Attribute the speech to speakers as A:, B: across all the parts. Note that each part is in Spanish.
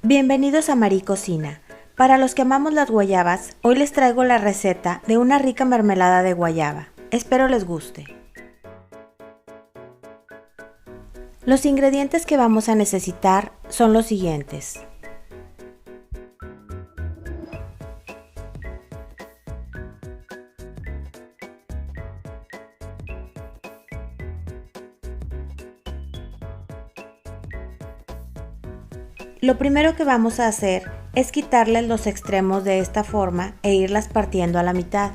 A: Bienvenidos a Marí Cocina. Para los que amamos las guayabas, hoy les traigo la receta de una rica mermelada de guayaba. Espero les guste. Los ingredientes que vamos a necesitar son los siguientes. Lo primero que vamos a hacer es quitarles los extremos de esta forma e irlas partiendo a la mitad.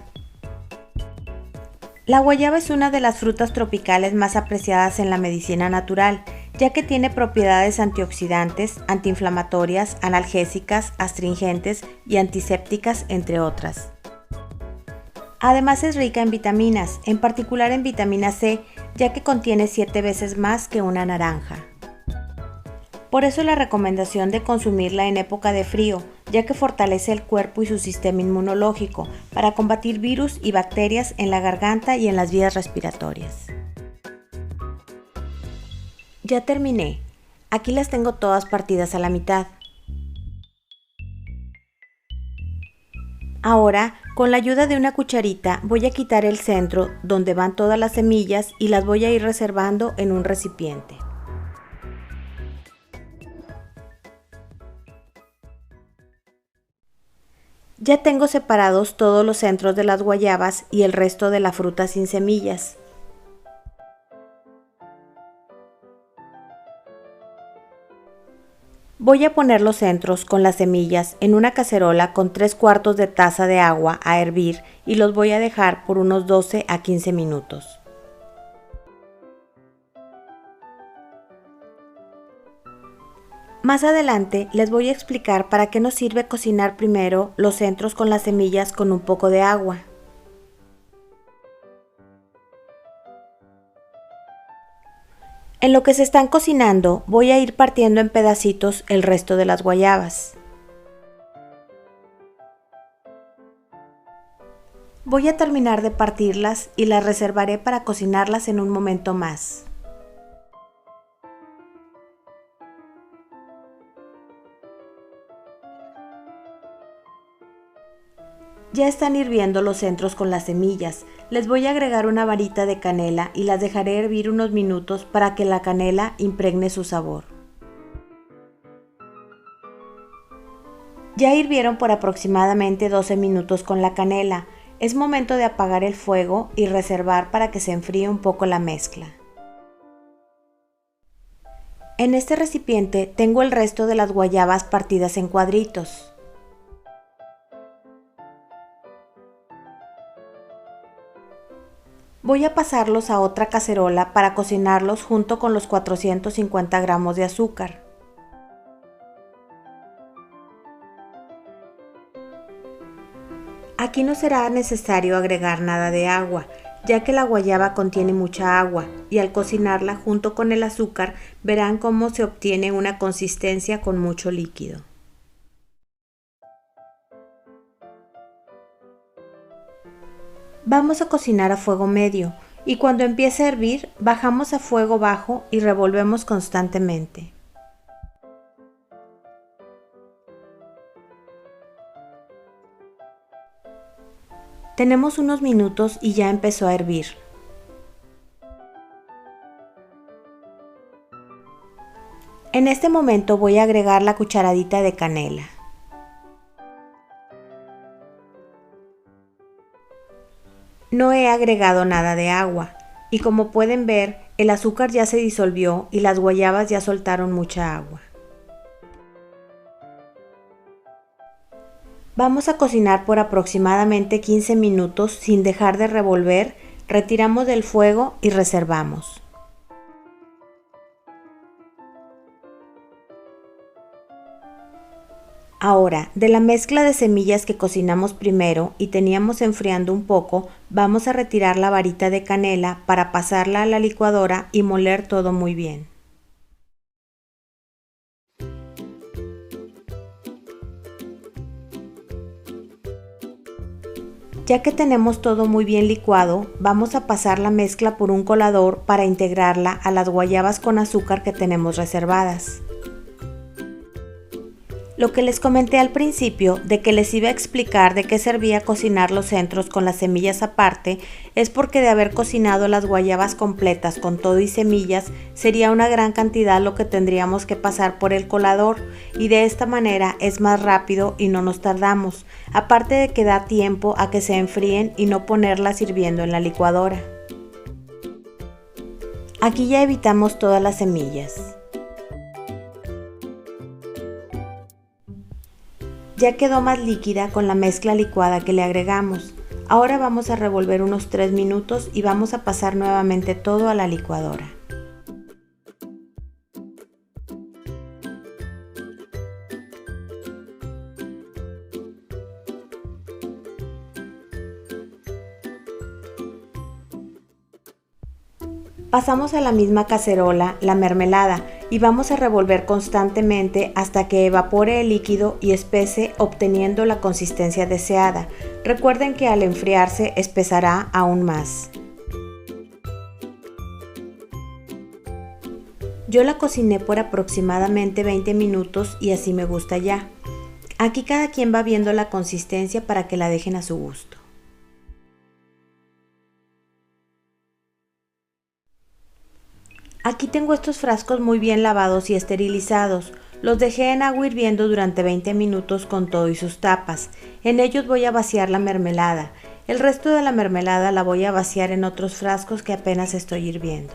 A: La guayaba es una de las frutas tropicales más apreciadas en la medicina natural, ya que tiene propiedades antioxidantes, antiinflamatorias, analgésicas, astringentes y antisépticas, entre otras. Además es rica en vitaminas, en particular en vitamina C, ya que contiene 7 veces más que una naranja. Por eso la recomendación de consumirla en época de frío, ya que fortalece el cuerpo y su sistema inmunológico para combatir virus y bacterias en la garganta y en las vías respiratorias. Ya terminé. Aquí las tengo todas partidas a la mitad. Ahora, con la ayuda de una cucharita, voy a quitar el centro donde van todas las semillas y las voy a ir reservando en un recipiente. Ya tengo separados todos los centros de las guayabas y el resto de la fruta sin semillas. Voy a poner los centros con las semillas en una cacerola con 3/4 de taza de agua a hervir y los voy a dejar por unos 12 a 15 minutos. Más adelante les voy a explicar para qué nos sirve cocinar primero los centros con las semillas con un poco de agua. En lo que se están cocinando, voy a ir partiendo en pedacitos el resto de las guayabas. Voy a terminar de partirlas y las reservaré para cocinarlas en un momento más. Ya están hirviendo los centros con las semillas. Les voy a agregar una varita de canela y las dejaré hervir unos minutos para que la canela impregne su sabor. Ya hirvieron por aproximadamente 12 minutos con la canela. Es momento de apagar el fuego y reservar para que se enfríe un poco la mezcla. En este recipiente tengo el resto de las guayabas partidas en cuadritos. Voy a pasarlos a otra cacerola para cocinarlos junto con los 450 gramos de azúcar. Aquí no será necesario agregar nada de agua, ya que la guayaba contiene mucha agua y al cocinarla junto con el azúcar verán cómo se obtiene una consistencia con mucho líquido. Vamos a cocinar a fuego medio y cuando empiece a hervir bajamos a fuego bajo y revolvemos constantemente. Tenemos unos minutos y ya empezó a hervir. En este momento voy a agregar la cucharadita de canela. No he agregado nada de agua y como pueden ver el azúcar ya se disolvió y las guayabas ya soltaron mucha agua. Vamos a cocinar por aproximadamente 15 minutos sin dejar de revolver, retiramos del fuego y reservamos. Ahora, de la mezcla de semillas que cocinamos primero y teníamos enfriando un poco, vamos a retirar la varita de canela para pasarla a la licuadora y moler todo muy bien. Ya que tenemos todo muy bien licuado, vamos a pasar la mezcla por un colador para integrarla a las guayabas con azúcar que tenemos reservadas. Lo que les comenté al principio de que les iba a explicar de qué servía cocinar los centros con las semillas aparte es porque de haber cocinado las guayabas completas con todo y semillas sería una gran cantidad lo que tendríamos que pasar por el colador y de esta manera es más rápido y no nos tardamos, aparte de que da tiempo a que se enfríen y no ponerlas hirviendo en la licuadora. Aquí ya evitamos todas las semillas. Ya quedó más líquida con la mezcla licuada que le agregamos. Ahora vamos a revolver unos 3 minutos y vamos a pasar nuevamente todo a la licuadora. Pasamos a la misma cacerola la mermelada y vamos a revolver constantemente hasta que evapore el líquido y espese obteniendo la consistencia deseada. Recuerden que al enfriarse espesará aún más. Yo la cociné por aproximadamente 20 minutos y así me gusta ya. Aquí cada quien va viendo la consistencia para que la dejen a su gusto. Aquí tengo estos frascos muy bien lavados y esterilizados. Los dejé en agua hirviendo durante 20 minutos con todo y sus tapas. En ellos voy a vaciar la mermelada. El resto de la mermelada la voy a vaciar en otros frascos que apenas estoy hirviendo.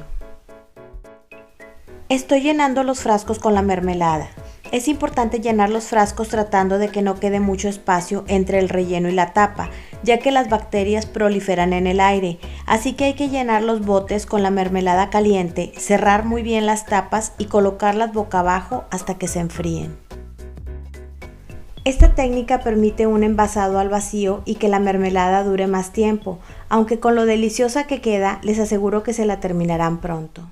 A: Estoy llenando los frascos con la mermelada. Es importante llenar los frascos tratando de que no quede mucho espacio entre el relleno y la tapa, ya que las bacterias proliferan en el aire, así que hay que llenar los botes con la mermelada caliente, cerrar muy bien las tapas y colocarlas boca abajo hasta que se enfríen. Esta técnica permite un envasado al vacío y que la mermelada dure más tiempo, aunque con lo deliciosa que queda les aseguro que se la terminarán pronto.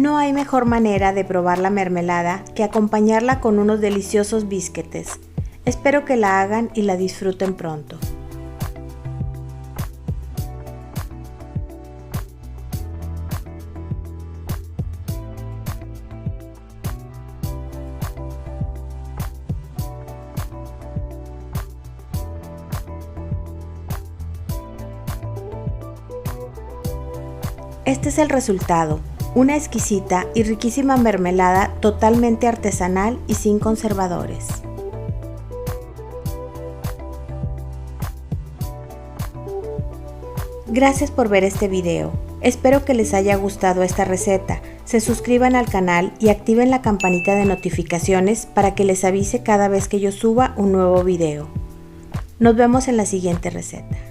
A: No hay mejor manera de probar la mermelada que acompañarla con unos deliciosos bisquetes. Espero que la hagan y la disfruten pronto. Este es el resultado. Una exquisita y riquísima mermelada totalmente artesanal y sin conservadores. Gracias por ver este video. Espero que les haya gustado esta receta. Se suscriban al canal y activen la campanita de notificaciones para que les avise cada vez que yo suba un nuevo video. Nos vemos en la siguiente receta.